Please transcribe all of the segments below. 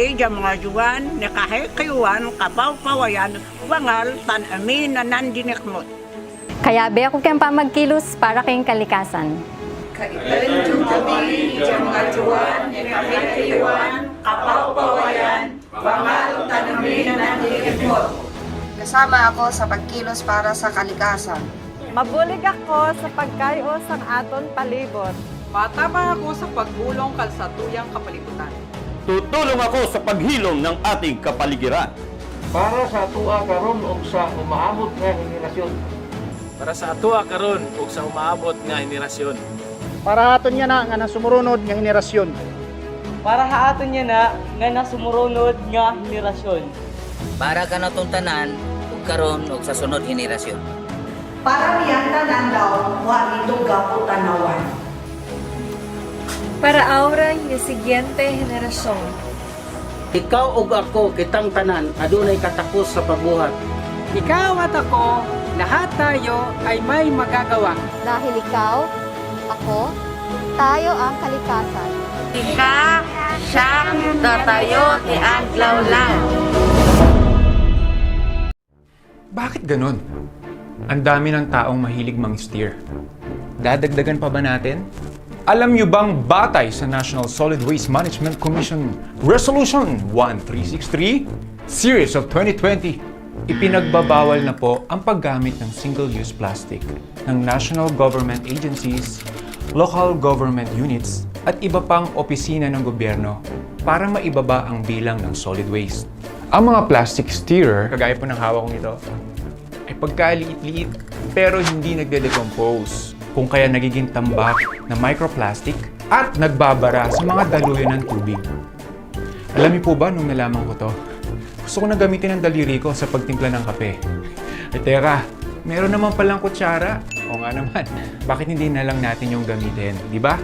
Kami, dyan mga juwan, nakahikayuan, kapaw-pawayan, wangal, tan-amin na nandinikmot. Kaya be ako kayong pamagkilos para kayong kalikasan. Kailan yung kami, dyan mga juwan, nakahikayuan, kapaw-pawayan, wangal, tan-amin na nandinikmot. Kasama ako sa pagkilos para sa kalikasan. Mabulig ako sa pagkayo sang aton palibot. Matama ako sa pagbulong kalsatuyang kapalibutan. Tutulong ako sa paghilom ng ating kapaligiran. Para sa atua karon ug sa umaabot nga henerasyon. Para sa atua karon ug sa umaabot nga henerasyon. Para haton niya na nga nasumurunod nga henerasyon. Para haaton niya na nga nasumurunod nga henerasyon. Para kanatong tanan ug karon ug sa sunod henerasyon. Para niyan tanan daw, wa ito gapo tanawan. Para aura ng siguiente henerasyon. Ikaw ug ako kitang tanan adunay katapos sa pagbuhat. Ikaw at ako, lahat tayo ay may magagawa. Dahil ikaw, ako, tayo ang kalikasan. Ika, siyang tatayo ni Aglaw-law. Bakit ganun? Ang dami ng taong mahilig mang-steer. Dadagdagan pa ba natin? Alam niyo bang batay sa National Solid Waste Management Commission Resolution 1363, Series of 2020, ipinagbabawal na po ang paggamit ng single-use plastic ng national government agencies, local government units, at iba pang opisina ng gobyerno para maibaba ang bilang ng solid waste. Ang mga plastic steerer, kagaya po ng hawak kong ito, ay pagkaliit-liit pero hindi nagde-decompose, kung kaya nagiging tambak na microplastic at nagbabara sa mga daluyan ng tubig. Alam niyo po ba nung nalaman ko to? Gusto ko na gamitin ang daliri ko sa pagtimpla ng kape. Teka, meron naman palang kutsara. O nga naman, bakit hindi na lang natin yung gamitin, di ba?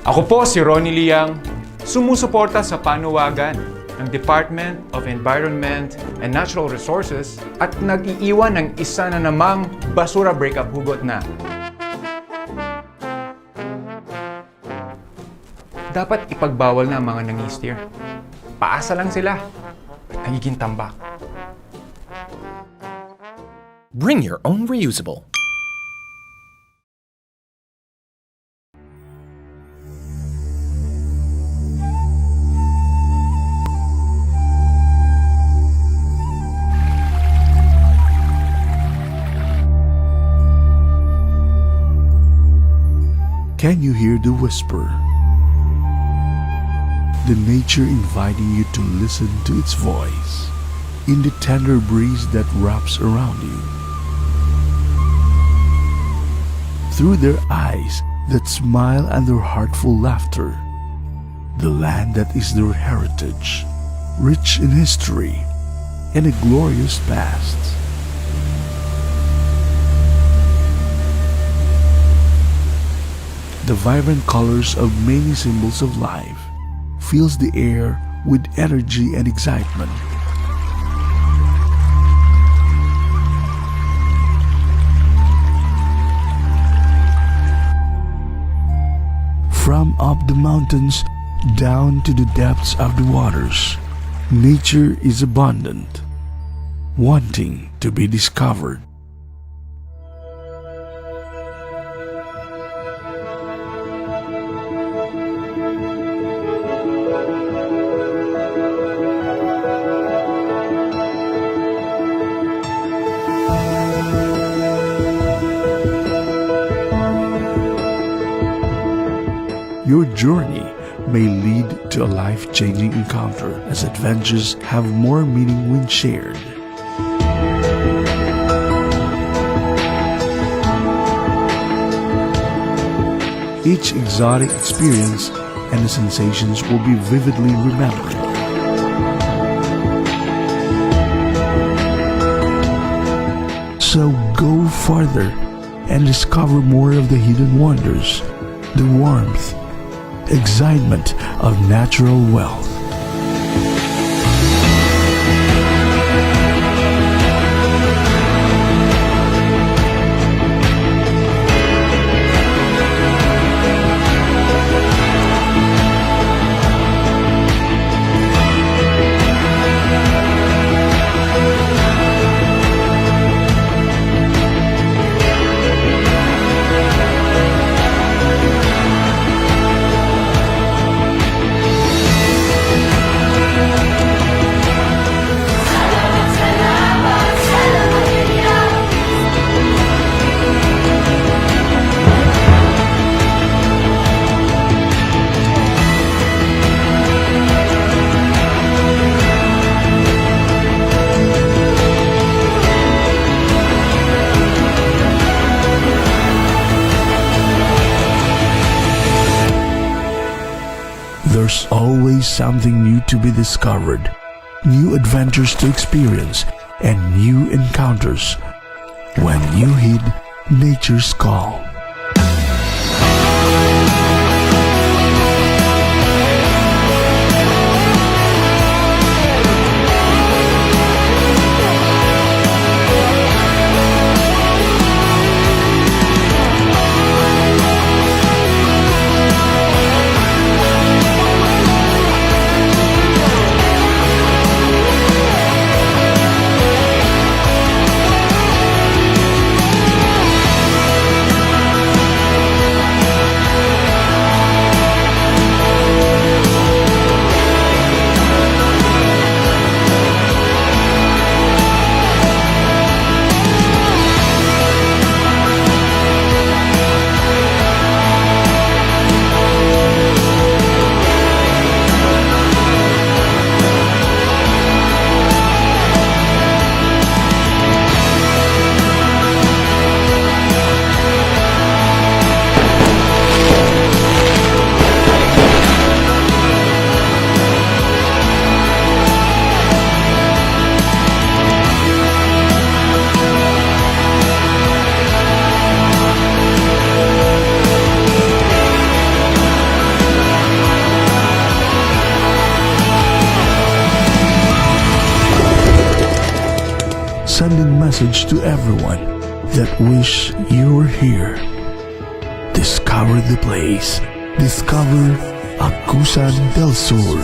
Ako po si Ronnie Liang, sumusuporta sa panuwagan ng Department of Environment and Natural Resources at nag-iiwan ng isa na namang basura breakup hugot na. Dapat ipagbawal na ang mga nangi-steer. Paasa lang sila at nagiging tambak. Bring your own reusable. Can you hear the whisper? The nature inviting you to listen to its voice in the tender breeze that wraps around you. Through their eyes that smile and their heartful laughter, the land that is their heritage, rich in history and a glorious past. The vibrant colors of many symbols of life fills the air with energy and excitement. From up the mountains down to the depths of the waters, nature is abundant, wanting to be discovered. Your journey may lead to a life-changing encounter as adventures have more meaning when shared. Each exotic experience and the sensations will be vividly remembered. So go farther and discover more of the hidden wonders, the warmth, excitement of natural wealth. there's always something new to be discovered, new adventures to experience, and new encounters when you heed nature's call. Sending message to everyone that wish you were here. Discover the place. Discover Agusan del Sur.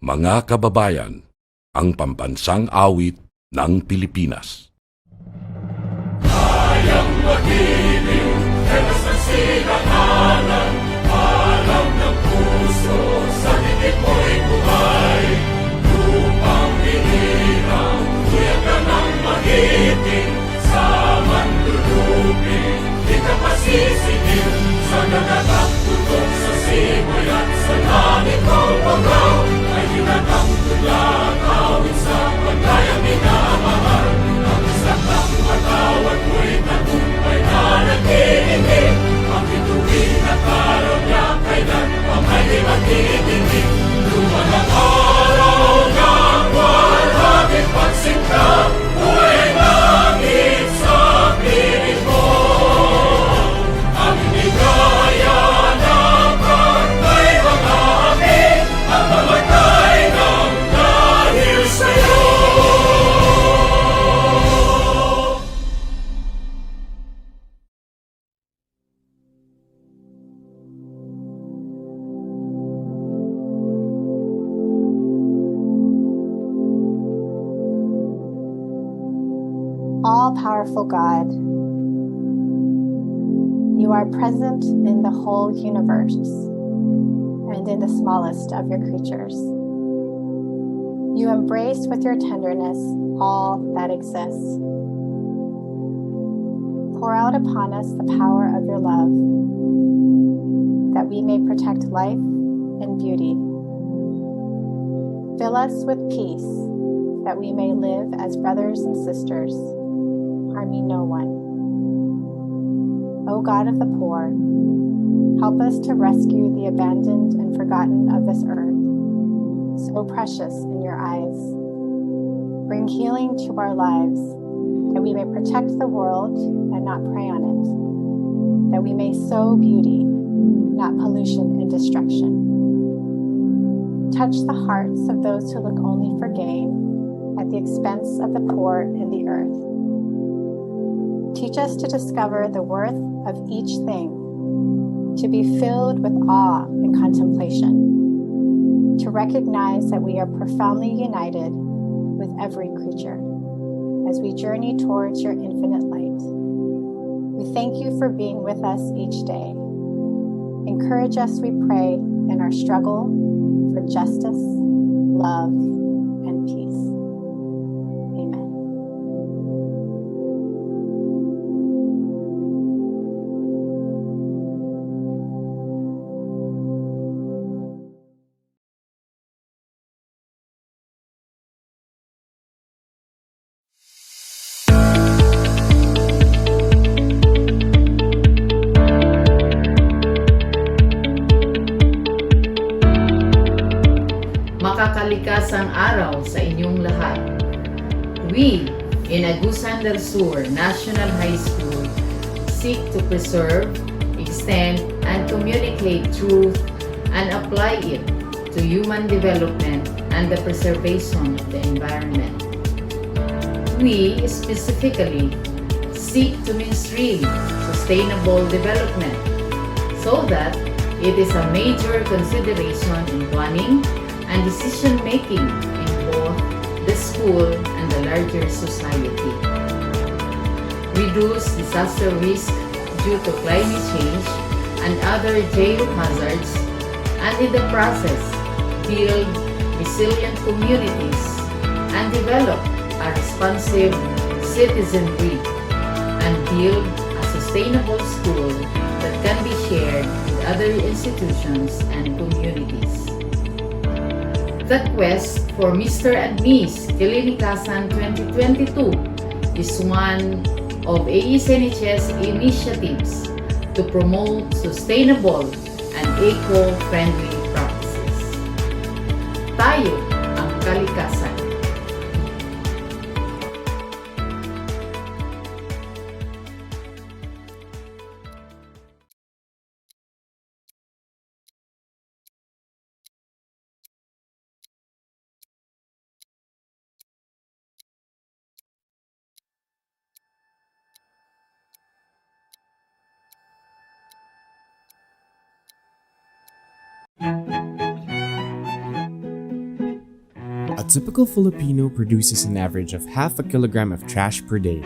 Mga kababayan, ang pambansang awit ng Pilipinas. Kayang magiliw, telas ng sinakalan, alam ng puso, sa dikit mo'y buhay. Lupang hinirang, tuyag ka ng magiting, sa manlulupin, di ka pasisigil, sa nagatak tutok sa simoy at sa langit mong pagaw. Hinatang tulang awit sa paglayang minamahal. Ang isang ng matawad mo'y tagumpay na nag-iingin. Ang bituin at araw niya kailan pa may di magtitingin. Luman ang araw ng walhaging pagsinta, buhay langit sa piling mo. Ang inigaya ng pagkay mga amin, ang mamatay All-powerful God, you are present in the whole universe and in the smallest of your creatures. You embrace with your tenderness all that exists. Pour out upon us the power of your love, that we may protect life and beauty. Fill us with peace, that we may live as brothers and sisters, harming no one. O God of the poor, help us to rescue the abandoned and forgotten of this earth, so precious in your eyes. Bring healing to our lives, that we may protect the world and not prey on it, that we may sow beauty, not pollution and destruction. Touch the hearts of those who look only for gain at the expense of the poor and the earth. Teach us to discover the worth of each thing, to be filled with awe and contemplation, to recognize that we are profoundly united with every creature. as we journey towards your infinite light. We thank you for being with us each day. Encourage us, we pray, in our struggle for justice, love, and peace. Amen. Makakalikasang araw sa inyong lahat. We, in Agusan del Sur National High School, seek to preserve, extend, and communicate truth and apply it to human development and the preservation of the environment. We specifically seek to mainstream sustainable development so that it is a major consideration in planning and decision-making in both the school and the larger society. Reduce disaster risk due to climate change and other geohazards, and in the process, build resilient communities and develop a responsive citizenry and build a sustainable school that can be shared with other institutions and communities. The quest for Mr. and Ms. Cleanikasan 2022 is one of ASNHS initiatives to promote sustainable and eco-friendly practices. Tayo ang kalikasan. A typical Filipino produces an average of half a kilogram of trash per day.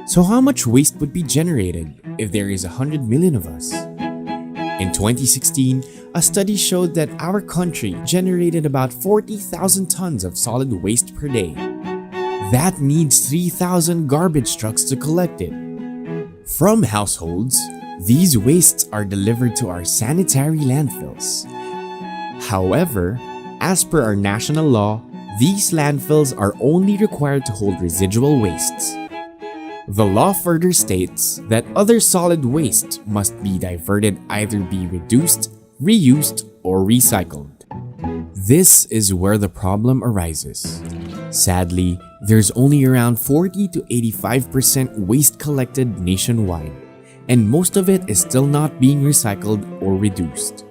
So how much waste would be generated if there is 100 million of us? In 2016, a study showed that our country generated about 40,000 tons of solid waste per day. That needs 3,000 garbage trucks to collect it. From households, these wastes are delivered to our sanitary landfills. However, as per our national law, these landfills are only required to hold residual wastes. The law further states that other solid waste must be diverted, either be reduced, reused, or recycled. This is where the problem arises. Sadly, there's only around 40 to 85% waste collected nationwide, and most of it is still not being recycled or reduced.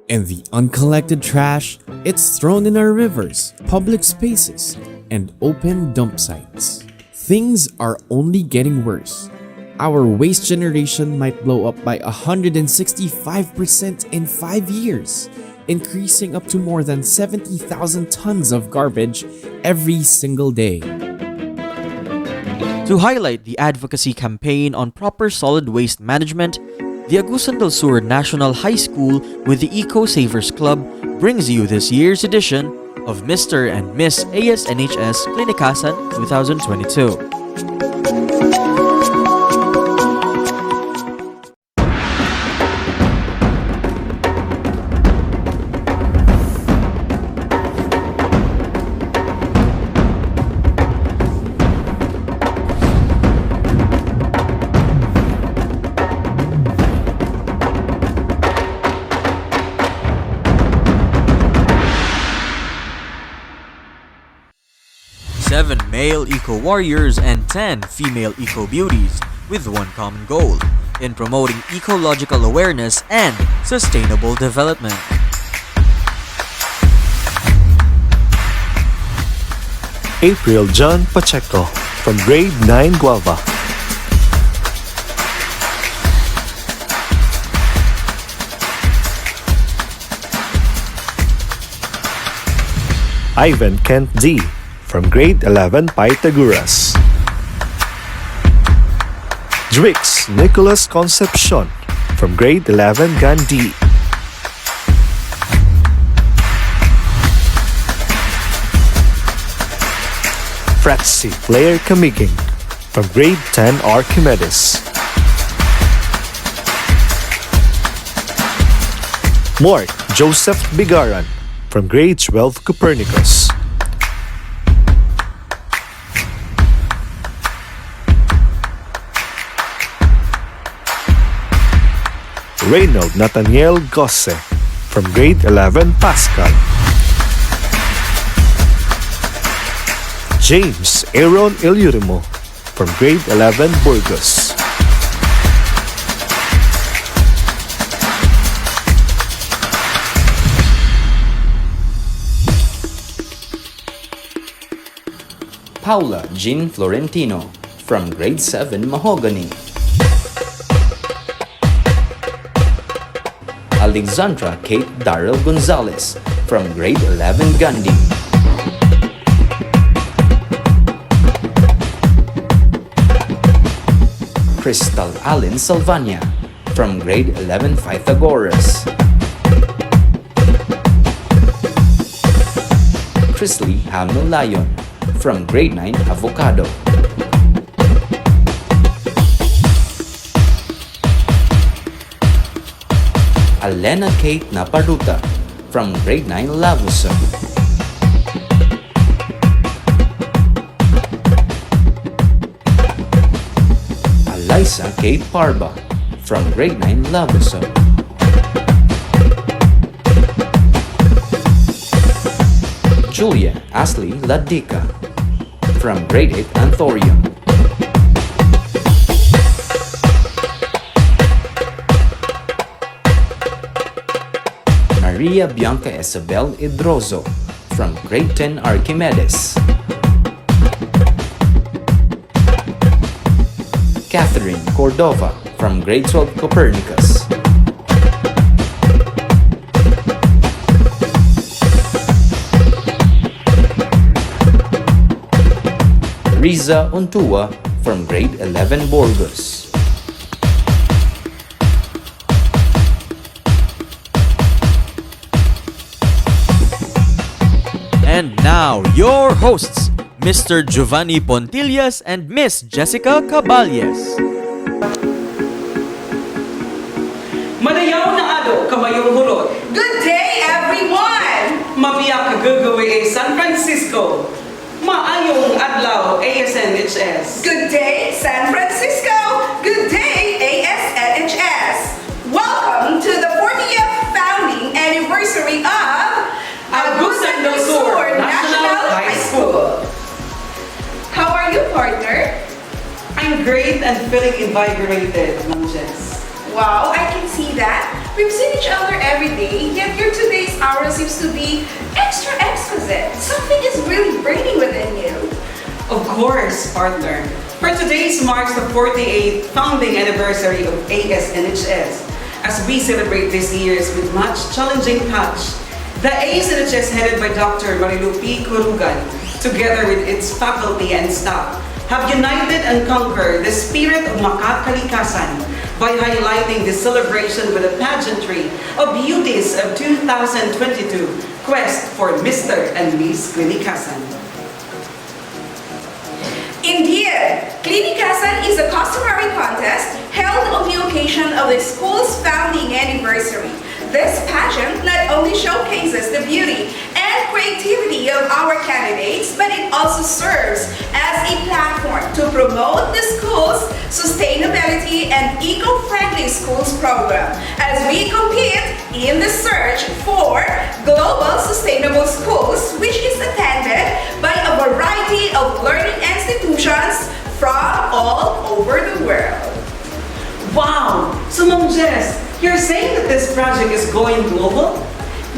And the uncollected trash, it's thrown in our rivers, public spaces, and open dump sites. Things are only getting worse. Our waste generation might blow up by 165% in 5 years, increasing up to more than 70,000 tons of garbage every single day. To highlight the advocacy campaign on proper solid waste management, the Agusan del Sur National High School with the Eco Savers Club brings you this year's edition of Mr. and Ms. ASNHS Cleanikasan 2022. Seven male eco-warriors and 10 female eco-beauties with one common goal in promoting ecological awareness and sustainable development. April John Pacheco from Grade 9 Guava. Ivan Kent D. from grade 11 Pythagoras. Drix Nicholas Concepcion from grade 11 Gandhi. Fratsi Blair Camiging from grade 10 Archimedes. Mort Joseph Bigaran from grade 12 Copernicus. Reynold Nathaniel Gosse from grade 11 Pascal. James Aaron Ilurimo from grade 11 Burgos. Paula Jean Florentino from grade 7 Mahogany. Alexandra Kate Darrell Gonzalez from grade 11 Gandhi. Crystal Allen Salvania from grade 11 Pythagoras. Chrisley Hamil Lyon from grade 9 Avocado. Alena Kate Naparuta from grade 9 Lavuso. Eliza Kate Parba from grade 9 Lavuso. Julia Ashley Ladika from grade 8 Anthorium. Maria Bianca Isabel Idrozo from grade 10 Archimedes. Catherine Cordova from grade 12 Copernicus. Riza Untua from grade 11 Burgos. And now, your hosts, Mr. Giovanni Pontillas and Miss Jessica Caballes. Madayaw na ado kamayong hurot. Good day, everyone! Mabiyak kagagawi San Francisco. Maayong adlaw ASNHS. Good day, San Francisco! Good day, ASNHS! Welcome to the 40th founding anniversary of Agusan del Sur National High School. How are you, partner? I'm great and feeling invigorated, Ma'am Jess. Wow, I can see that. We've seen each other every day, yet your today's hour seems to be extra exquisite. Something is really burning within you. Of course, partner. For today's marks the 48th founding anniversary of ASNHS. As we celebrate these years with much challenging touch, the ASNHS headed by Dr. Marilu P. Kurugan, together with its faculty and staff, have united and conquered the spirit of Kalikasan by highlighting the celebration with a pageantry of beauties of 2022 Quest for Mr. and Ms Cleanikasan. Indeed, Cleanikasan is a customary contest held on the occasion of the school's founding anniversary. This pageant not only showcases the beauty and creativity of our candidates, but it also serves as a platform to promote the school's sustainability and eco-friendly schools program as we compete in the search for global sustainable schools, which is attended by a variety of learning institutions from all over the world. Wow! So Ma'am Jess, you're saying that this project is going global?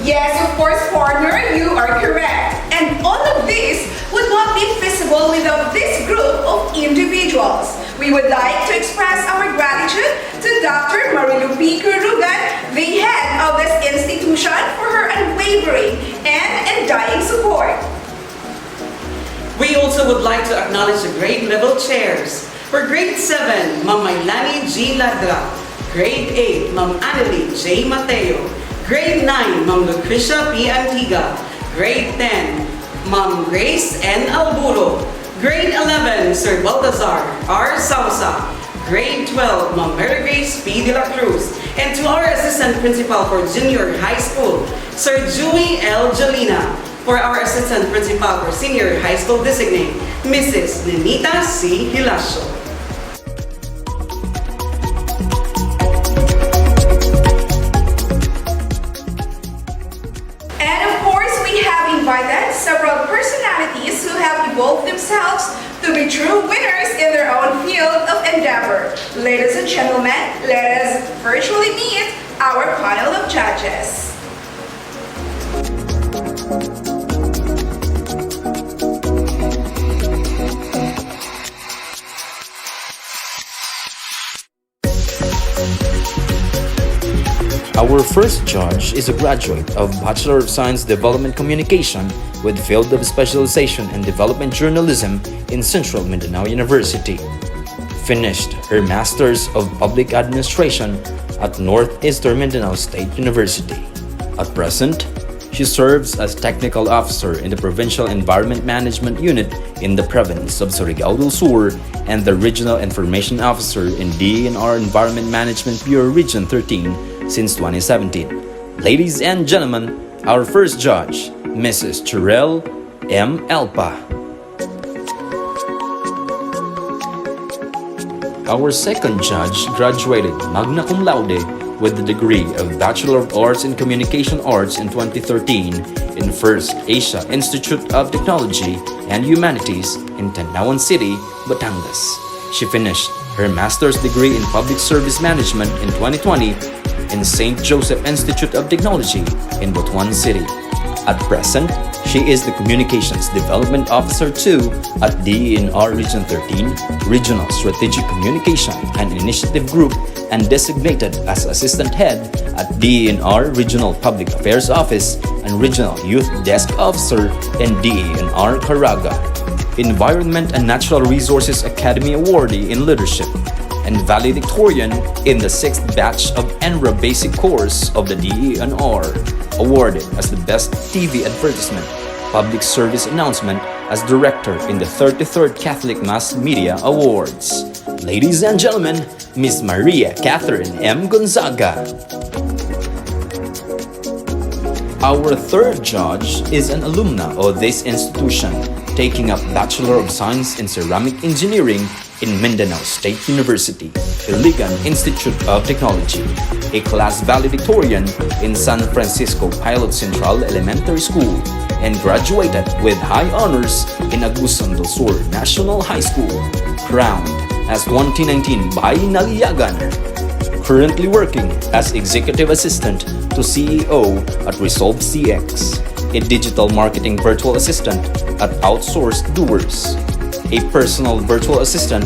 Yes, of course, partner, you are correct. And all of this would not be feasible without this group of individuals. We would like to express our gratitude to Dr. Marilu P. Kurugan, the head of this institution, for her unwavering and undying support. also would like to acknowledge the grade level chairs. For grade 7, Ma'am Maylani G. Ladra. Grade 8, Ma'am Anneli J. Mateo. Grade 9, Ma'am Lucrecia P. Antiga. Grade 10, Ma'am Grace N. Alburo. Grade 11, Sir Baltazar R. Sausa. Grade 12, Ma'am Mary Grace P. De La Cruz. And to our Assistant Principal for Junior High School, Sir Dewey L. Jolina. For our Assistant Principal for Senior High School Designate, Mrs. Nenita C. Hilasio. And of course, we have invited several personalities who have evolved themselves to be true winners in their own field of endeavor. Ladies and gentlemen, let us virtually meet our panel of judges. Our first judge is a graduate of Bachelor of Science Development Communication with Field of Specialization in Development Journalism in Central Mindanao University. Finished her Masters of Public Administration at Northeastern Mindanao State University. At present, she serves as Technical Officer in the Provincial Environment Management Unit in the province of Surigao del Sur and the Regional Information Officer in DENR Environment Management Bureau Region 13 since 2017. Ladies and gentlemen, our first judge, Mrs. Cherelle M. Elpa. Our second judge graduated magna cum laude with the degree of Bachelor of Arts in Communication Arts in 2013 in First Asia Institute of Technology and Humanities in Tanawan City, Batangas. She finished her master's degree in Public Service Management in 2020 in St. Joseph Institute of Technology in Butuan City. At present, she is the Communications Development Officer 2 at DENR Region 13 Regional Strategic Communication and Initiative Group and designated as Assistant Head at DENR Regional Public Affairs Office and Regional Youth Desk Officer in DENR Caraga. Environment and Natural Resources Academy Awardee in Leadership and valedictorian in the 6th batch of ENRA Basic Course of the DENR, awarded as the Best TV Advertisement Public Service Announcement as Director in the 33rd Catholic Mass Media Awards. Ladies and gentlemen, Ms. Maria Catherine M. Gonzaga. Our third judge is an alumna of this institution, taking up Bachelor of Science in Ceramic Engineering in Mindanao State University, Iligan Institute of Technology, a class valedictorian in San Francisco Pilot Central Elementary School, and graduated with high honors in Agusan del Sur National High School, crowned as 2019 by Naliyagan. Currently working as Executive Assistant to CEO at Resolve CX, a digital marketing virtual assistant at Outsourced Doers, a personal virtual assistant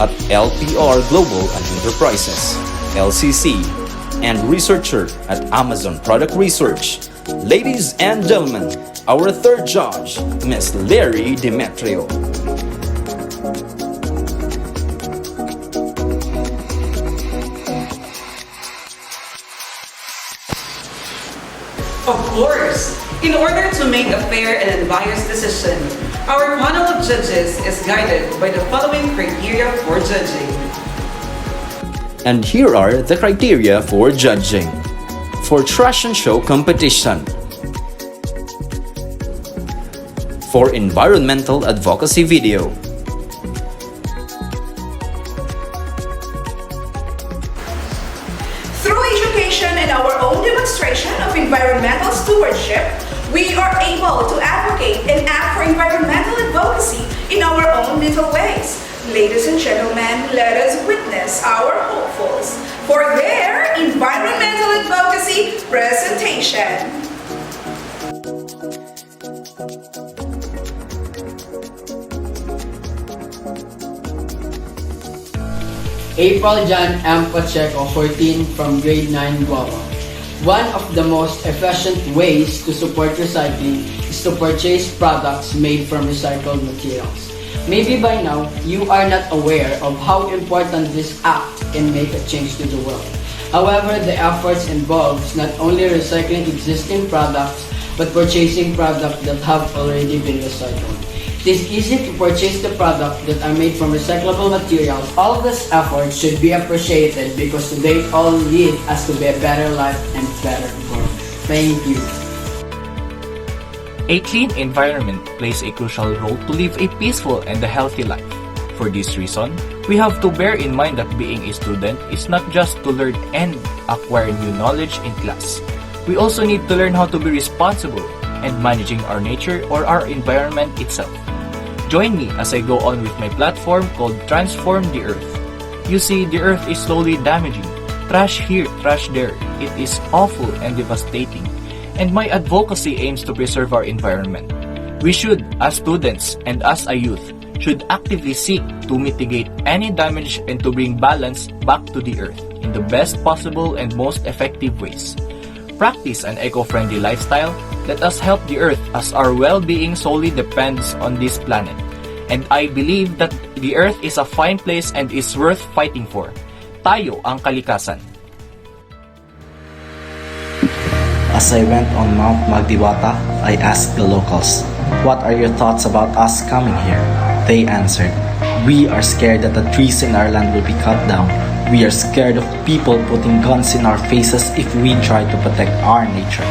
at LPR Global and Enterprises, LCC, and researcher at Amazon Product Research. Ladies and gentlemen, our third judge, Ms. Larry Demetrio. Of course, in order to make a fair and unbiased decision, our panel of judges is guided by the following criteria for judging. And here are the criteria for judging. For trash and show competition. For environmental advocacy video. Through education and our own demonstration of environmental stewardship, we are able to advocate and act for environmental advocacy in our own little ways. Ladies and gentlemen, let us witness our hopefuls for their environmental advocacy presentation. April John M. Pacheco, 14, from grade 9 Guava. One of the most efficient ways to support recycling is to purchase products made from recycled materials. Maybe by now, you are not aware of how important this act can make a change to the world. However, the efforts involves not only recycling existing products, but purchasing products that have already been recycled. It is easy to purchase the products that are made from recyclable materials. All this effort should be appreciated because they all lead us to a better life and better world. Thank you. A clean environment plays a crucial role to live a peaceful and a healthy life. For this reason, we have to bear in mind that being a student is not just to learn and acquire new knowledge in class. We also need to learn how to be responsible and managing our nature or our environment itself. Join me as I go on with my platform called Transform the Earth. You see, the Earth is slowly damaging. Trash here, trash there. It is awful and devastating. And my advocacy aims to preserve our environment. We should, as students and as a youth, should actively seek to mitigate any damage and to bring balance back to the Earth in the best possible and most effective ways. Practice an eco-friendly lifestyle. Let us help the Earth as our well-being solely depends on this planet. And I believe that the Earth is a fine place and is worth fighting for. Tayo ang kalikasan. As I went on Mount Magdiwata, I asked the locals, "What are your thoughts about us coming here?" They answered, "We are scared that the trees in our land will be cut down. We are scared of people putting guns in our faces if we try to protect our nature."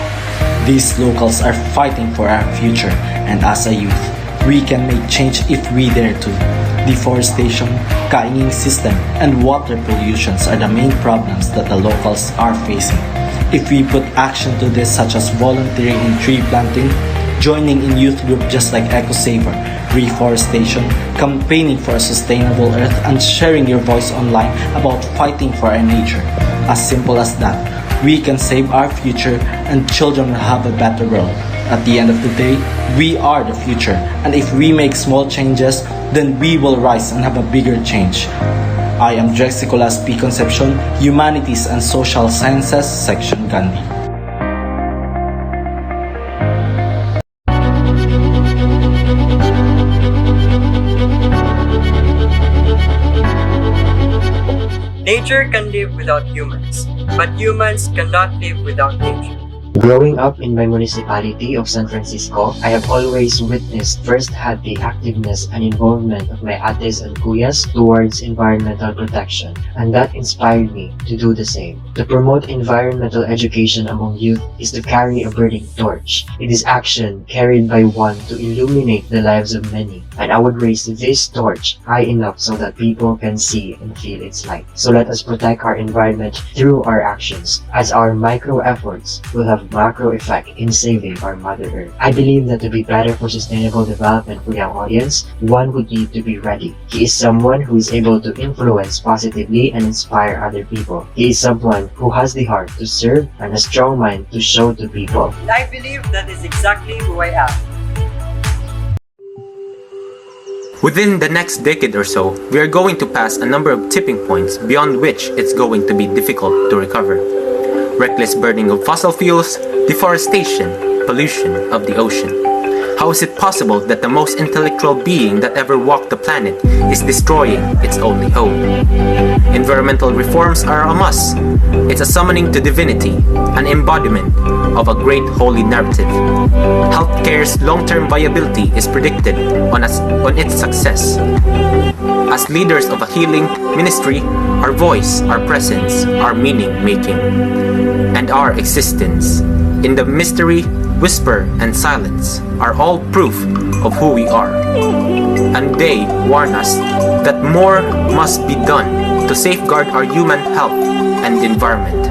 These locals are fighting for our future, and as a youth, we can make change if we dare to. Deforestation, kainging system, and water pollutions are the main problems that the locals are facing. If we put action to this, such as volunteering in tree planting, joining in youth group just like EcoSaver, reforestation, campaigning for a sustainable earth, and sharing your voice online about fighting for our nature, as simple as that, we can save our future and children will have a better world. At the end of the day, we are the future, and if we make small changes, then we will rise and have a bigger change. I am Drexicolas P. Concepcion, Humanities and Social Sciences, Section Gandhi. Nature can live without humans, but humans cannot live without nature. Growing up in my municipality of San Francisco, I have always witnessed firsthand the activeness and involvement of my ates and kuyas towards environmental protection, and that inspired me to do the same. To promote environmental education among youth is to carry a burning torch. It is action carried by one to illuminate the lives of many, and I would raise this torch high enough so that people can see and feel its light. So let us protect our environment through our actions, as our micro efforts will have macro effect in saving our Mother Earth. I believe that to be better for sustainable development for young audience, one would need to be ready. He is someone who is able to influence positively and inspire other people. He is someone who has the heart to serve and a strong mind to show to people. I believe that is exactly who I am. Within the next decade or so, we are going to pass a number of tipping points beyond which it's going to be difficult to recover. Reckless burning of fossil fuels, deforestation, pollution of the ocean. How is it possible that the most intellectual being that ever walked the planet is destroying its only home? Environmental reforms are a must. It's a summoning to divinity, an embodiment of a great holy narrative. Healthcare's long-term viability is predicted on its success. As leaders of a healing ministry, our voice, our presence, our meaning-making, and our existence in the mystery, whisper, and silence are all proof of who we are. And they warn us that more must be done to safeguard our human health and environment.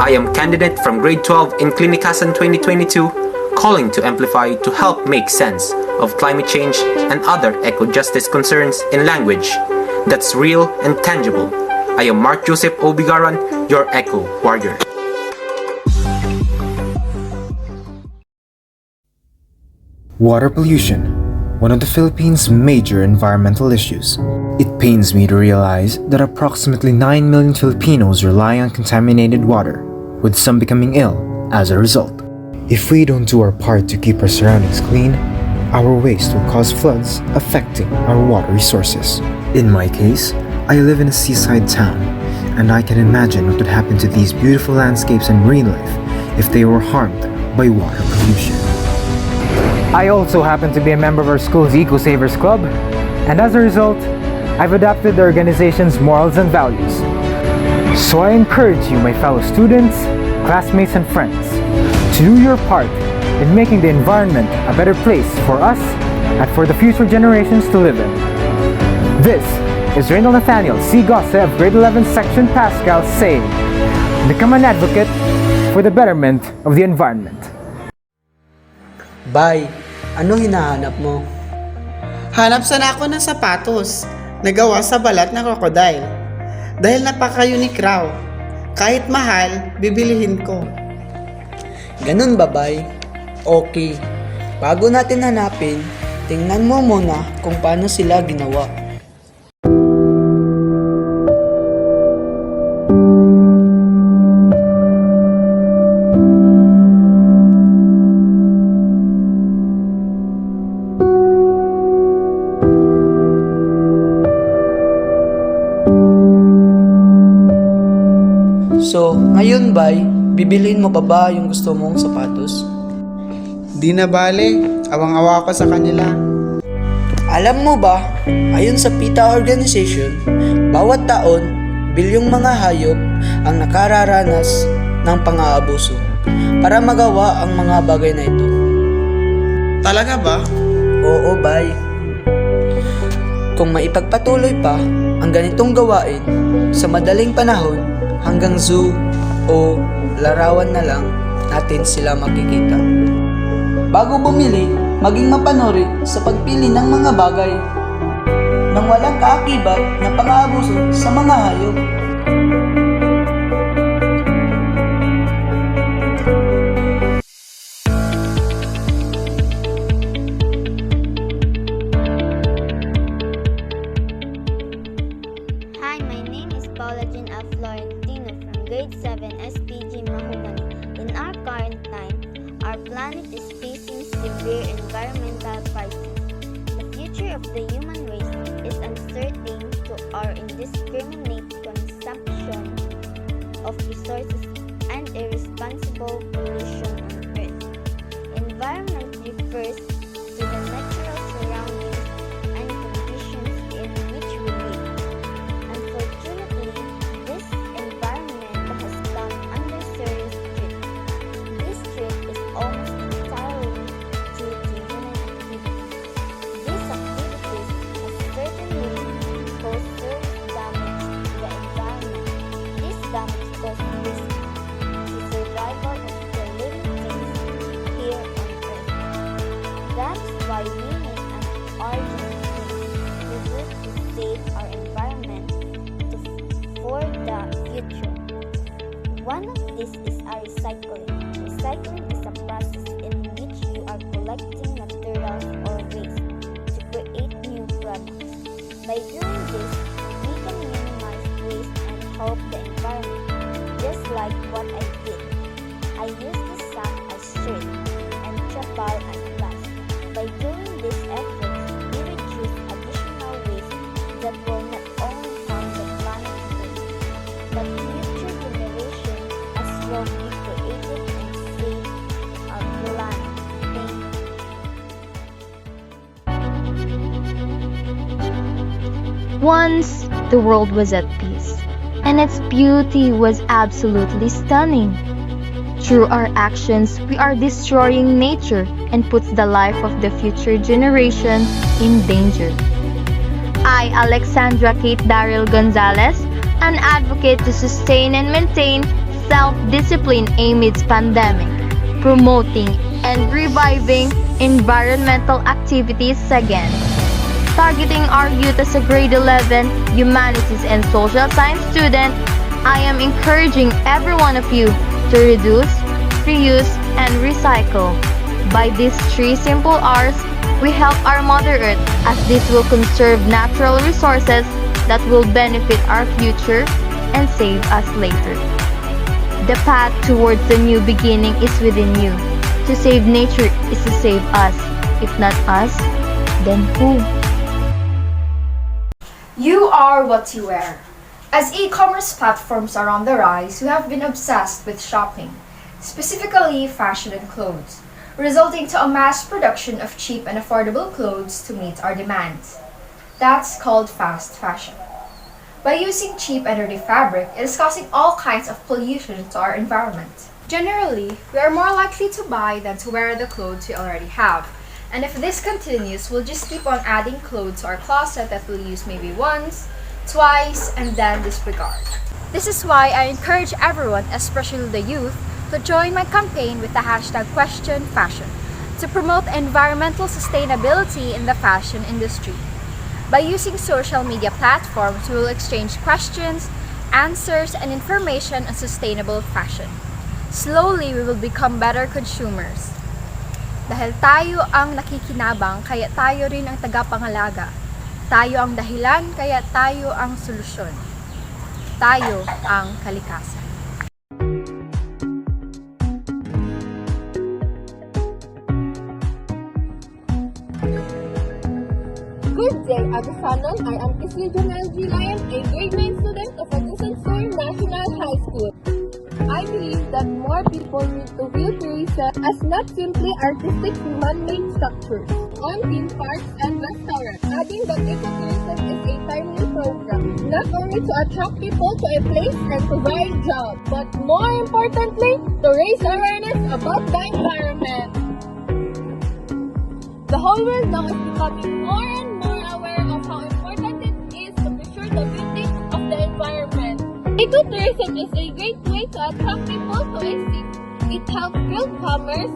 I am candidate from grade 12 in Cleanikasan 2022, calling to amplify to help make sense of climate change and other eco-justice concerns in language that's real and tangible. I am Mark Joseph Obigaran, your Eco Warrior. Water pollution, one of the Philippines' major environmental issues. It pains me to realize that approximately 9 million Filipinos rely on contaminated water. with some becoming ill as a result. If we don't do our part to keep our surroundings clean, our waste will cause floods affecting our water resources. In my case, I live in a seaside town, and I can imagine what would happen to these beautiful landscapes and marine life if they were harmed by water pollution. I also happen to be a member of our school's Eco Savers Club, and as a result, I've adopted the organization's morals and values. So I encourage you, my fellow students, classmates, and friends, to do your part in making the environment a better place for us and for the future generations to live in. This is Reynold Nathaniel C. Gosse of Grade 11 Section Pascal saying, become an advocate for the betterment of the environment. Bay, ano hinahanap mo? Hanap sana ako ng sapatos na gawa sa balat ng crocodile. Dahil napaka-unique raw. Kahit mahal, bibilihin ko. Ganun ba, Bay? Okay. Bago natin hanapin, tingnan mo muna kung paano sila ginawa. So, ngayon Bay, bibilhin mo pa ba yung gusto mong sapatos? Di na bale, awang-awa ko sa kanila. Alam mo ba, ayon sa PETA Organization, bawat taon, bilyong mga hayop ang nakararanas ng pang-aabuso para magawa ang mga bagay na ito. Talaga ba? Oo, Bay. Kung maipagpatuloy pa ang ganitong gawain sa madaling panahon, hanggang zoo o larawan na lang natin sila makikita. Bago bumili, maging mapanuri sa pagpili ng mga bagay nang walang kaakibat na pang-aabuso sa mga hayop. Hi, my name is Paula Jean F. Florentino from Grade 7 SPG Mahogany. In our current time, our planet is facing severe environmental crisis. The future of the human race is uncertain to our indiscriminate consumption of resources and irresponsible pollution on Earth. Environment refers to the natural surroundings and conditions in which we live. Unfortunately, this environment has come under serious threat. This threat is almost entirely due to human activities. These activities have certainly caused serious damage to the environment. This damage causes risk to survival of the living things here on Earth. That is why we need an urgent need to save our environment for the future. One of these is recycling. Recycling is a process in which you are collecting materials or waste to create new products. By doing this, we can minimize waste and help the environment, just like what I did. I used the sack as shirt and chapal as glass. By doing these efforts, we reduce additional waste that will not only harm the planet today, but future generations as well be created and save our planet. Thank you. Once, the world was at peace, and its beauty was absolutely stunning. Through our actions, we are destroying nature and puts the life of the future generation in danger. I, Alexandra Kate Daryl Gonzalez, an advocate to sustain and maintain self-discipline amidst pandemic, promoting and reviving environmental activities again. Targeting our youth as a grade 11 humanities and social science student, I am encouraging every one of you to reduce, reuse, and recycle. By these 3 simple R's, we help our Mother Earth as this will conserve natural resources that will benefit our future and save us later. The path towards the new beginning is within you. To save nature is to save us. If not us, then who? You are what you wear. As e-commerce platforms are on the rise, we have been obsessed with shopping, specifically fashion and clothes, resulting to a mass production of cheap and affordable clothes to meet our demands. That's called fast fashion. By using cheap and dirty fabric, it is causing all kinds of pollution to our environment. Generally, we are more likely to buy than to wear the clothes we already have. And if this continues, we'll just keep on adding clothes to our closet that we'll use maybe once, twice, and then disregard. This is why I encourage everyone, especially the youth, to join my campaign with the hashtag #QuestionFashion to promote environmental sustainability in the fashion industry. By using social media platforms, we will exchange questions, answers, and information on sustainable fashion. Slowly, we will become better consumers. Dahil tayo ang nakikinabang, kaya tayo rin ang tagapangalaga. Tayo ang dahilan, kaya tayo ang solusyon. Tayo ang kalikasan. Good day, Agusanon. I am Kisli Janelle G. Lion, a grade 9 student of Agusan Sur National High School. I believe that more people need to view tourism as not simply artistic man-made structures on theme parks and restaurants, adding that ecotourism is a timely program, not only to attract people to a place and provide jobs, but more importantly, to raise awareness about the environment. The whole world now is becoming more and more aware of how important it is to preserve the beauty of the environment. Ecotourism is a great way to attract people to a city. It helps build commerce,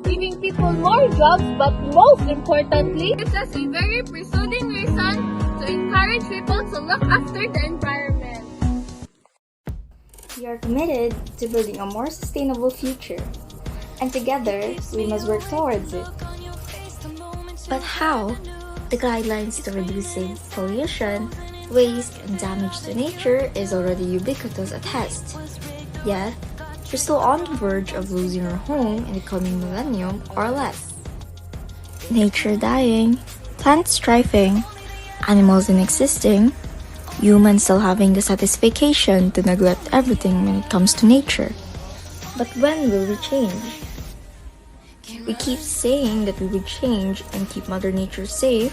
giving people more jobs, but most importantly, it's a very persuading reason to encourage people to look after the environment. We are committed to building a more sustainable future, and together we must work towards it. But how? The guidelines to reducing pollution, waste, and damage to nature is already ubiquitous at test. Yet, we're still on the verge of losing our home in the coming millennium or less. Nature dying, plants thriving, animals inexisting, humans still having the satisfaction to neglect everything when it comes to nature. But when will we change? We keep saying that we would change and keep Mother Nature safe,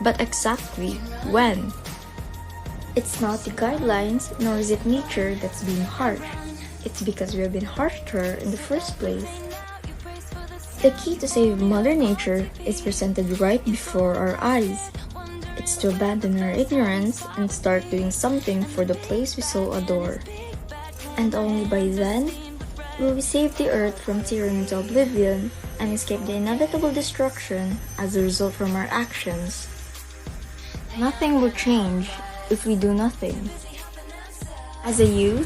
but exactly when? It's not the guidelines, nor is it nature that's being harsh. It's because we have been harsh to her in the first place. The key to save Mother Nature is presented right before our eyes. It's to abandon our ignorance and start doing something for the place we so adore. And only by then will we save the earth from tearing into oblivion and escape the inevitable destruction as a result from our actions. Nothing will change if we do nothing. As a youth,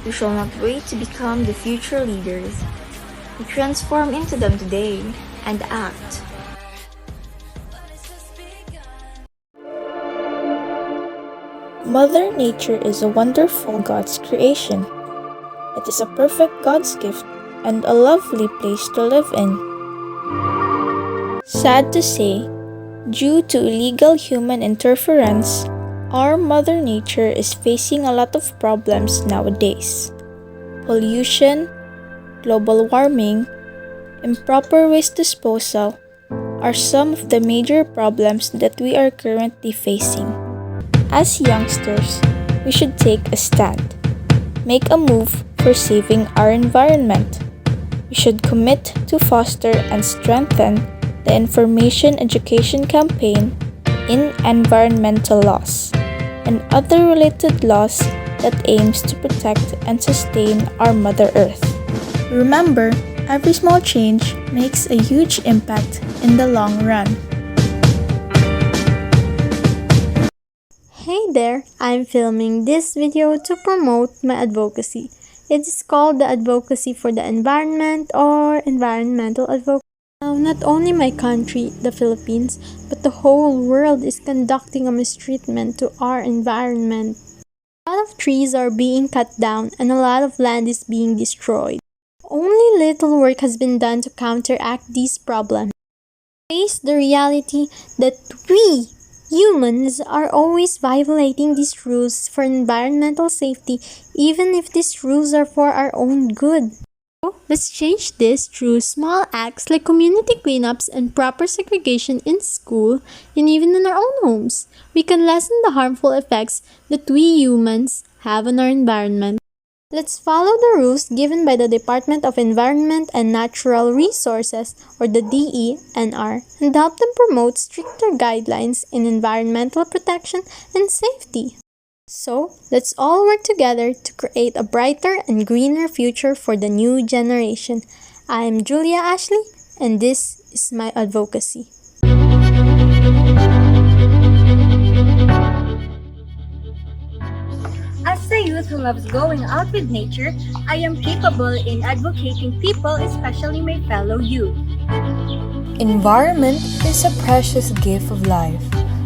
we shall not wait to become the future leaders. We transform into them today and act. Mother Nature is a wonderful God's creation. It is a perfect God's gift and a lovely place to live in. Sad to say, due to illegal human interference, our Mother Nature is facing a lot of problems nowadays. Pollution, global warming, improper waste disposal are some of the major problems that we are currently facing. As youngsters, we should take a stand, make a move for saving our environment. We should commit to foster and strengthen the information education campaign in environmental laws and other related laws that aims to protect and sustain our Mother Earth. Remember, every small change makes a huge impact in the long run. Hey there, I'm filming this video to promote my advocacy. It is called the Advocacy for the Environment or Environmental Advocacy. Now, not only my country, the Philippines, but the whole world is conducting a mistreatment to our environment. A lot of trees are being cut down and a lot of land is being destroyed. Only little work has been done to counteract these problems. Face the reality that we, humans, are always violating these rules for environmental safety, even if these rules are for our own good. Let's change this through small acts like community cleanups and proper segregation in school and even in our own homes. We can lessen the harmful effects that we humans have on our environment. Let's follow the rules given by the Department of Environment and Natural Resources, or the DENR, and help them promote stricter guidelines in environmental protection and safety. So, let's all work together to create a brighter and greener future for the new generation. I am Julia Ashley, and this is my advocacy. As a youth who loves going out with nature, I am capable in advocating people, especially my fellow youth. Environment is a precious gift of life,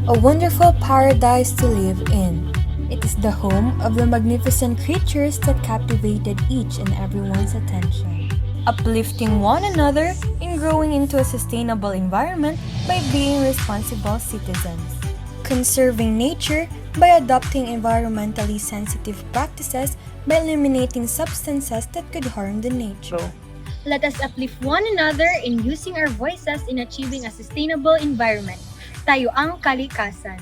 a wonderful paradise to live in. It is the home of the magnificent creatures that captivated each and everyone's attention. Uplifting one another in growing into a sustainable environment by being responsible citizens. Conserving nature by adopting environmentally sensitive practices by eliminating substances that could harm the nature. Let us uplift one another in using our voices in achieving a sustainable environment. Tayo ang kalikasan.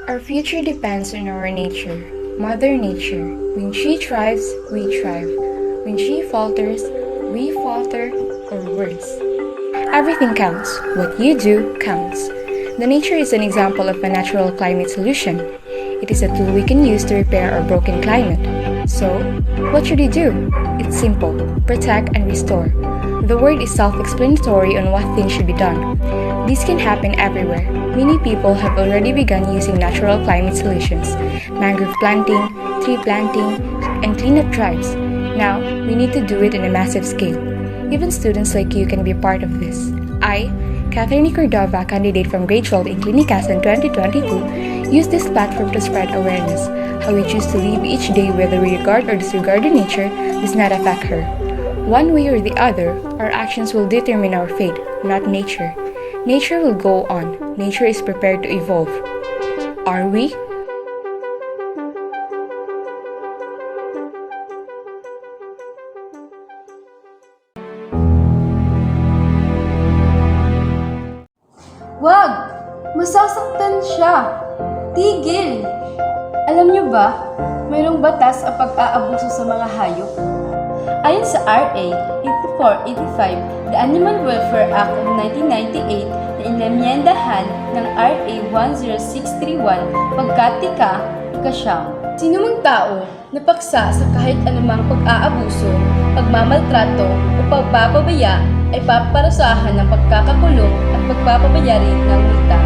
Our future depends on our nature, Mother Nature. When she thrives, we thrive. When she falters, we falter, or worse. Everything counts. What you do counts. The nature is an example of a natural climate solution. It is a tool we can use to repair our broken climate. So, what should we do? It's simple. Protect and restore. The word is self-explanatory on what things should be done. This can happen everywhere. Many people have already begun using natural climate solutions, mangrove planting, tree planting, and cleanup drives. Now, we need to do it on a massive scale. Even students like you can be part of this. I, Catherine Cordova, candidate from grade 12 in Cleanikasan 2022, use this platform to spread awareness. How we choose to live each day, whether we regard or disregard the nature, does not affect her. One way or the other, our actions will determine our fate, not nature. Nature will go on. Nature is prepared to evolve. Are we? Wag! Masasaktan siya! Tigil! Alam niyo ba, mayroong batas ang pag-aabuso sa mga hayop? Ayon sa RA 8485, the Animal Welfare Act of 1998 na inamyendahan ng RA 10631, pagkatika, ikasyam. Sino mang tao na paksa sa kahit anumang pag-aabuso, pagmamaltrato o pagpapabaya ay paparusahan ng pagkakakulong at pagpapabayarin ng multa.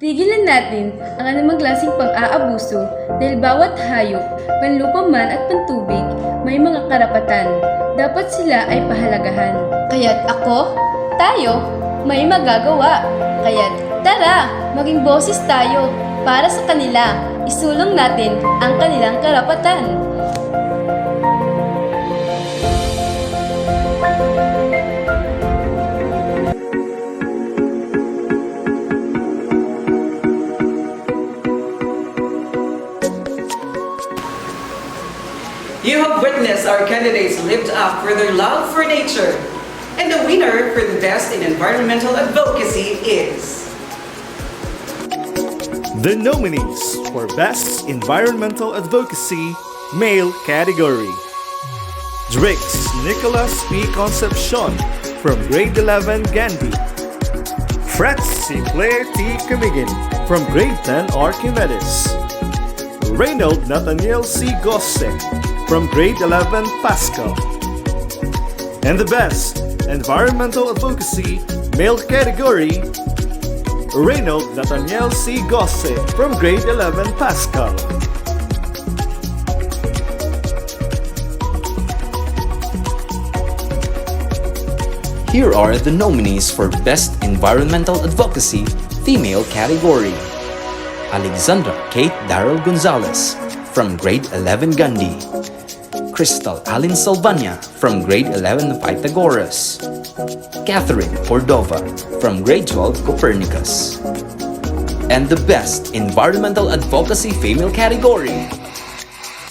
Pigilan natin ang anumang klaseng pang-aabuso dahil bawat hayop, panlupa man at pantubig, may mga karapatan. Dapat sila ay pahalagahan. Kaya't ako, tayo, may magagawa. Kaya't tara, maging boses tayo para sa kanila. Isulong natin ang kanilang karapatan. You have witnessed our candidates lived up for their love for nature. And the winner for the best in environmental advocacy is... The nominees for Best Environmental Advocacy Male Category: Drix Nicholas P. Concepcion from Grade 11 Gandhi, Fretz C. Blair T. Camigin from Grade 10 Archimedes, Reynold Nathaniel C. Gosse from Grade 11 Pascal. And the Best Environmental Advocacy Male Category: Reynold Nathaniel C. Gosse from Grade 11 Pascal. Here are the nominees for Best Environmental Advocacy Female Category: Alexandra Kate Darrell Gonzalez from grade 11 Gandhi. Crystal Alin Salvania from grade 11 Pythagoras. Catherine Cordova from grade 12 Copernicus. And the best environmental advocacy female category,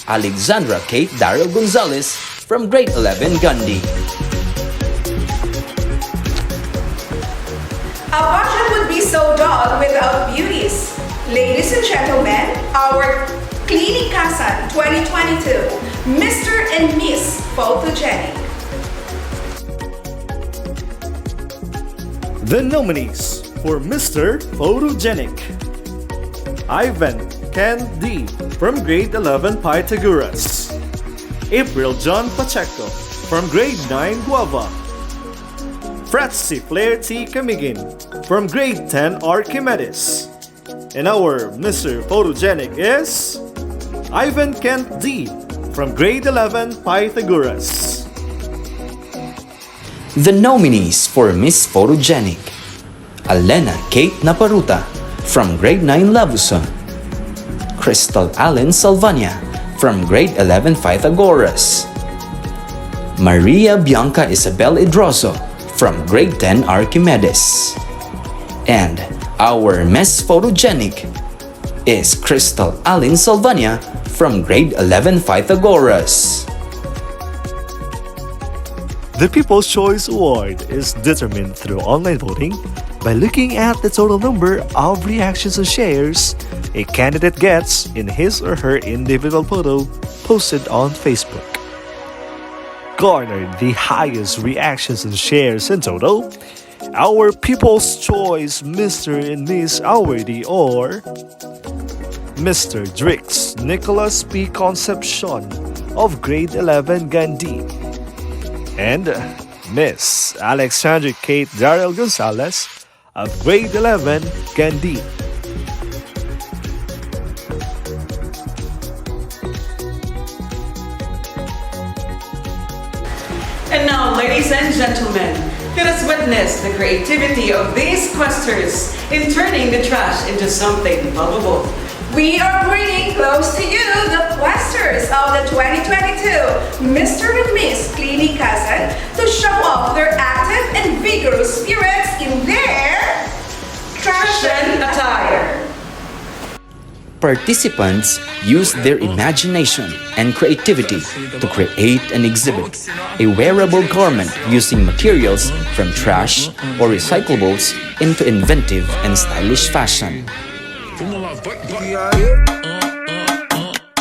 Alexandra Kate Darrell Gonzalez from grade 11 Gandhi. A budget would be so dull without beauties. Ladies and gentlemen, our Cleanikasan 2022, Mr. and Ms Photogenic. The nominees for Mr. Photogenic: Ivan Ken D. from grade 11 Pythagoras. April John Pacheco from grade 9 Guava. Fratzy Flair T. Camigin from grade 10 Archimedes. And our Mr. Photogenic is Ivan Kent D. from grade 11 Pythagoras. The nominees for Miss Photogenic: Alena Kate Naparuta from grade 9 Labusa. Crystal Allen Salvania from grade 11 Pythagoras. Maria Bianca Isabel Idroso from grade 10 Archimedes. And our Miss Photogenic is Crystal Allen Salvania from grade 11 Pythagoras. The People's Choice Award is determined through online voting by looking at the total number of reactions and shares a candidate gets in his or her individual photo posted on Facebook. Garnered the highest reactions and shares in total, our People's Choice Mr. and Ms. Awardee are Mr. Drix Nicholas P. Concepcion of grade 11 Gandhi and Miss Alexandra Kate Darrell Gonzalez of grade 11 Gandhi. And now, ladies and gentlemen, let us witness the creativity of these questers in turning the trash into something lovable. We are bringing close to you the questers of the 2022 Mr. and Ms Cleanikasan to show off their active and vigorous spirits in their fashion attire. Participants used their imagination and creativity to create and exhibit a wearable garment using materials from trash or recyclables into inventive and stylish fashion.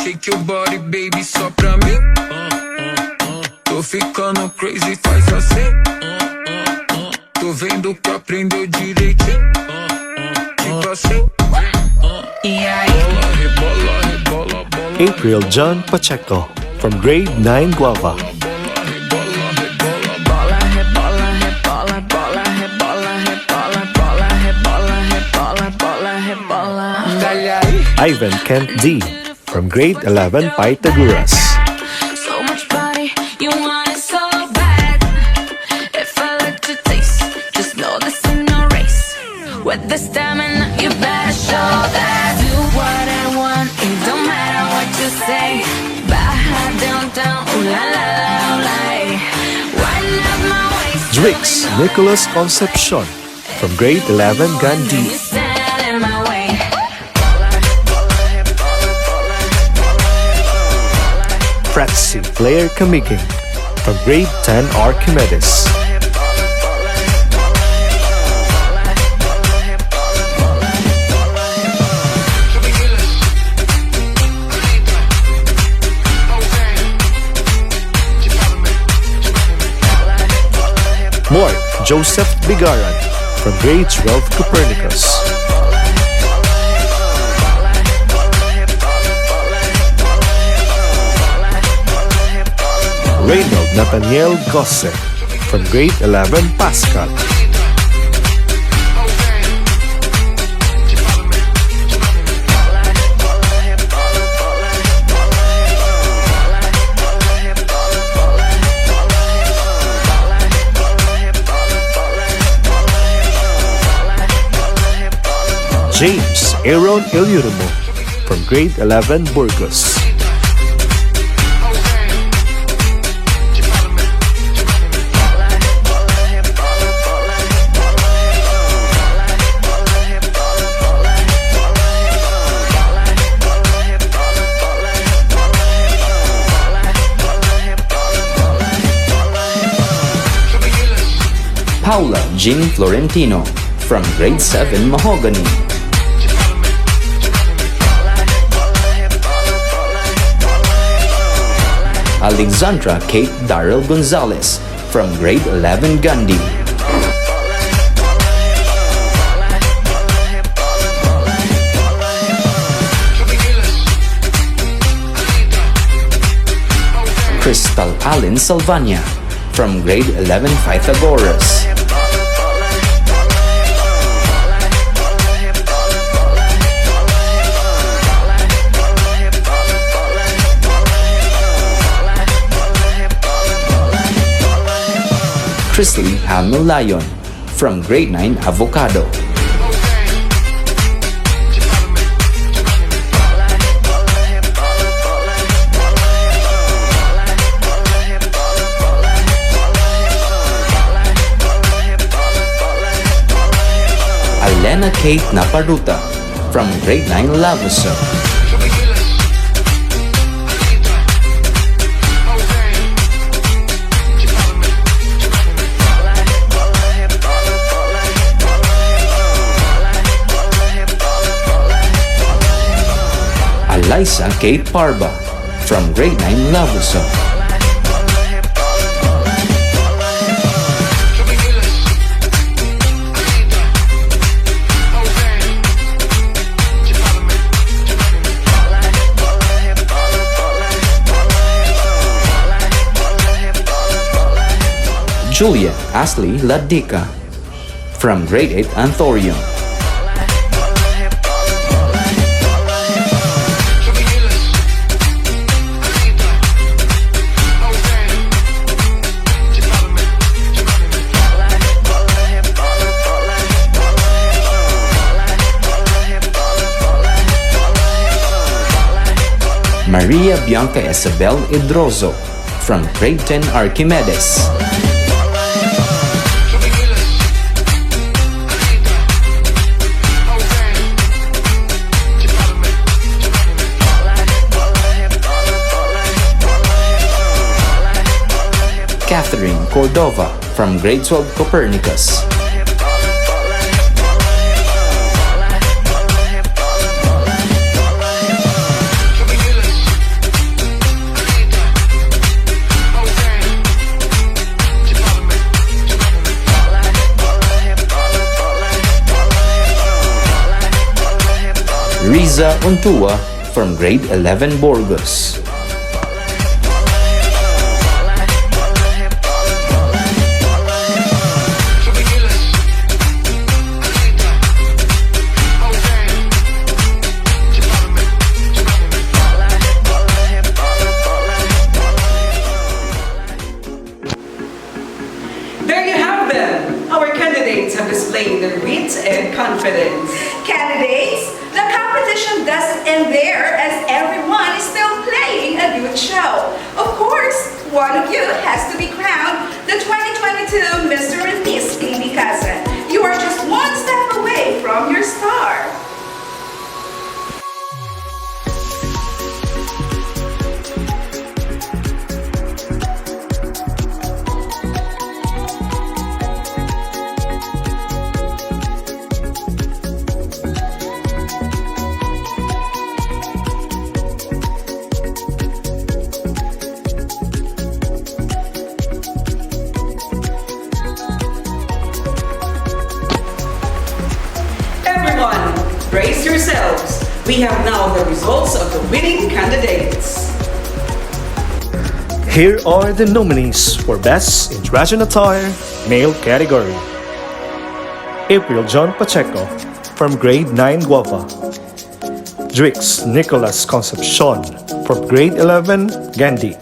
Shake your body, baby, só pra mim. Tô ficando crazy, faz assim. Tô vendo que aprendeu direitinho. Tipo assim. E aí? April John Pacheco from grade 9 Guava. Ivan Kent D. from grade 11 Pythagoras. So much body, you want it so bad. If I let you taste, just know this ain't no race. With the stamina, you better show that. Do what I want, it don't matter what you say. Baja downtown, ooh la la la, ooh la. Wind up my waist. Drix Nicholas Concepcion from grade 11 Gandhi. Fratzy Flair Camigin from grade 10 Archimedes. Mark Joseph Bigaran from grade 12 Copernicus. Reynold Nathaniel Gosse from grade 11 Pascal. James Aaron Ilyurimo from grade 11 Burgos. Paula Jean Florentino from grade 7 Mahogany. Alexandra Kate Darrell Gonzalez from grade 11 Gandhi. Crystal Allen Salvania from grade 11 Pythagoras. Chrisley Hamill Lyon from grade 9 Avocado. Alena Kate Naparuta from grade 9 Lavuso. Eliza Kate Parba from grade 9 Lavuso. Julia Ashley Ladika from grade 8 Anthorium. Maria Bianca Isabel Idrozo from grade 10 Archimedes. Catherine Cordova from grade 12 Copernicus. Riza Untua from grade 11 Burgos. There you have them! Our candidates have displayed their wit and confidence. Candidates, the competition doesn't end there as everyone is still playing a good show. Of course, one of you has to be crowned the 2022 Mr. and Ms Cleanikasan. You are just one step away from your star. Brace yourselves. We have now the results of the winning candidates. Here are the nominees for Best in Dress and Attire, Male category. April John Pacheco from grade 9 Guava. Drix Nicholas Concepcion from grade 11 Gandhi.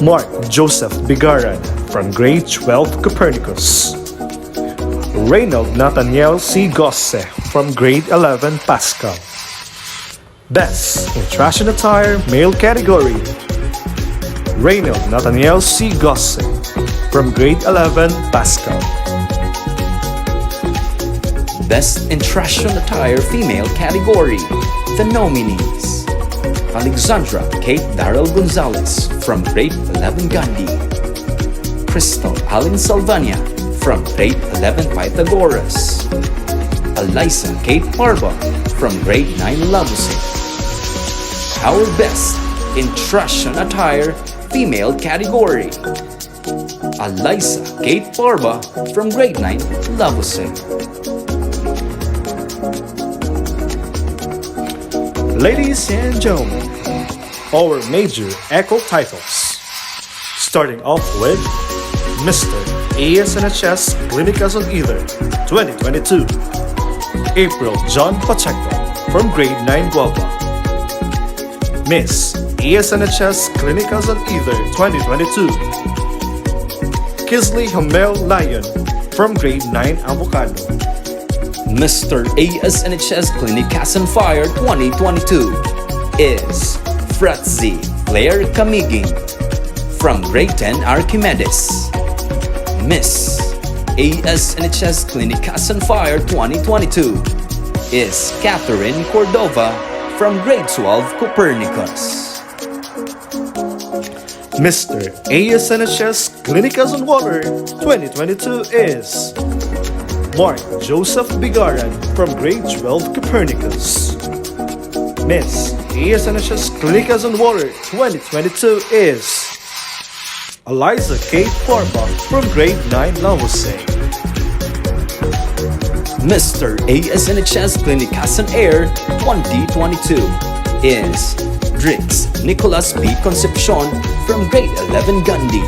Mark Joseph Bigaran from grade 12 Copernicus. Reynold Nathaniel C. Gosse from grade 11 Pascal. Best in Trash and Attire Male category, Reynald Nathaniel C. Gosse from grade 11 Pascal. Best in Trash and Attire Female category, the nominees: Alexandra Kate Darrell Gonzalez from grade 11 Gandhi, Crystal Allen Salvania from grade 11 Pythagoras, Eliza Kate Parva from grade 9 Labuse. Our best in Trash and Attire Female category, Eliza Kate Parva from grade 9 Labuse. Ladies and gentlemen, our major echo titles. Starting off with Mr. ASNHS Cleanikasan Either 2022, April John Pacheco from grade 9 Guava. Miss ASNHS Cleanikasan Either 2022, Kisley Hamel Lion from grade 9 Avocado. Mr. ASNHS Cleanikasan Fire 2022 is Fratzi Claire Camiging from grade 10 Archimedes. Miss ASNHS Cleanikasan Fire 2022 is Catherine Cordova from grade 12 Copernicus. Mr. ASNHS Cleanikasan Water 2022 is Mark Joseph Bigaran from grade 12 Copernicus. Miss ASNHS Cleanikasan Water 2022 is Eliza Kate Parva from grade 9 Labuse. Mr. ASNHS Cleanikasan Air 2022 is Drix Nicholas B. Concepcion from grade 11 Gandhi.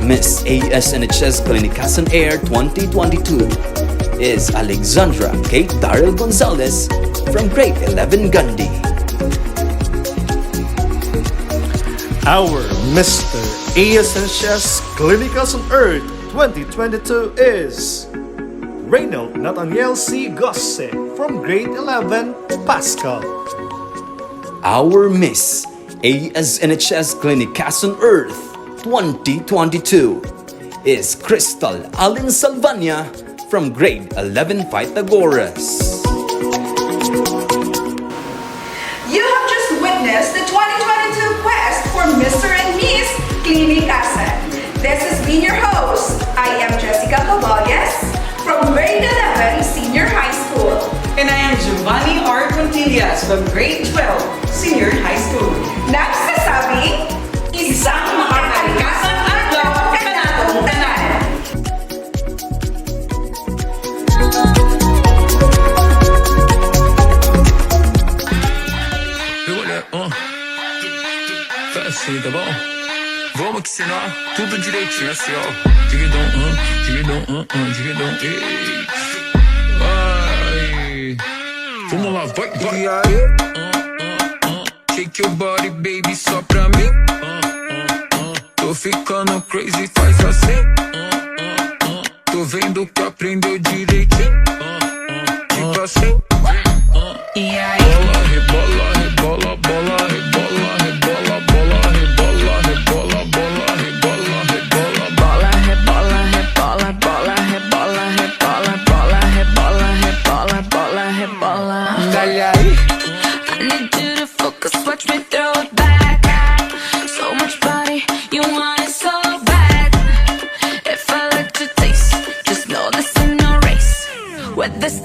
Miss ASNHS Cleanikasan Air 2022 is Alexandra Kate Darrell Gonzalez from grade 11 Gandhi. Our Mr. ASNHS Cleanikasan Earth 2022 is Reynald Nathaniel C. Gosse from grade 11 Pascal. Our Miss ASNHS Cleanikasan Earth 2022 is Crystal Allen Salvania from grade 11 Pythagoras. You have just witnessed the 2022 quest for Mr. and Ms Cleanikasan. This has been your host. I am Jessica Caballes from grade 11 Senior High School. And I am Giovanni R. Contillas from grade 12 Senior High School. Nagsasabi, isang makakalikasan adlaw ka natong tanan. Fast d'abord, vois-moi qui c'est noir, tout le direct, je suis sûr. Jiggy don't, vamos lá, vai. Shake your body, baby, só pra mim. Tô ficando crazy, faz assim. Tô vendo que aprendeu direitinho. Tipo assim. E aí? Rebola, rebola, bola, rebola, rebola, bola, rebola, rebola, bola, rebola, rebola, bola, rebola, rebola, bola, rebola, rebola, bola, rebola, rebola, bola, rebola. Dale aí. I need you to focus, watch me throw it back. So much body, you want it so bad. If I let you taste, just know this ain't no race. With this